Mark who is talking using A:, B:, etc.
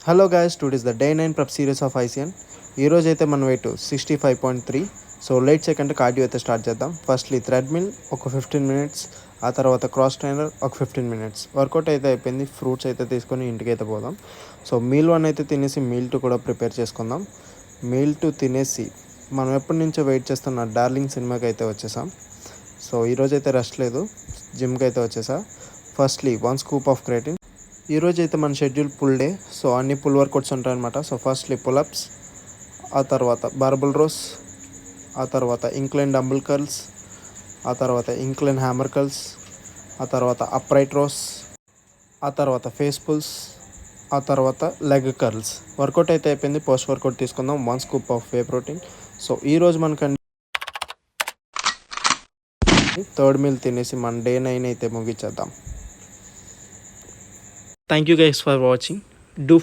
A: Hello guys, today is the day 9 prep series of ICN. ఈరోజు అయితే మన weight 65.3. So light second cardio అయితే start చేద్దాం. Firstly treadmill ఒక 15 మినిట్స్, ఆ తర్వాత క్రాస్ ట్రైనర్ ఒక 15 మినిట్స్. వర్కౌట్ అయితే అయిపోయింది. ఫ్రూట్స్ అయితే తీసుకొని ఇంటికి అయితే పోదాం. సో మీల్ 1 అయితే తినేసి మీల్ 2 కూడా ప్రిపేర్ చేసుకుందాం. మీల్ 2 తినేసి మనం ఎప్పటి నుంచో వెయిట్ చేస్తున్న డార్లింగ్ సినిమాకి అయితే వచ్చేసాం. సో ఈరోజు అయితే రెస్ట్ లేదు, జిమ్కి అయితే వచ్చేసా. Firstly 1 scoop of creatine. ఈరోజు అయితే మన షెడ్యూల్ ఫుల్ డే. సో అన్ని పుల్ వర్కౌట్స్ ఉంటాయన్నమాట. సో ఫస్ట్లీ పులప్స్, ఆ తర్వాత బార్బల్ రోస్, ఆ తర్వాత ఇంక్లైన్ డంబుల్ కర్ల్స్, ఆ తర్వాత ఇంక్లైన్ హ్యామర్ కర్ల్స్, ఆ తర్వాత అప్రైట్ రోస్, ఆ తర్వాత ఫేస్ పుల్స్, ఆ తర్వాత లెగ్ కర్ల్స్. వర్కౌట్ అయితే అయిపోయింది. పోస్ట్ వర్కౌట్ తీసుకుందాం. 1 scoop of whey protein. So ఈరోజు మనకండి థర్డ్ మీల్ తినేసి మన డే 9 అయితే ముగించేద్దాం. Thank you guys for watching. Do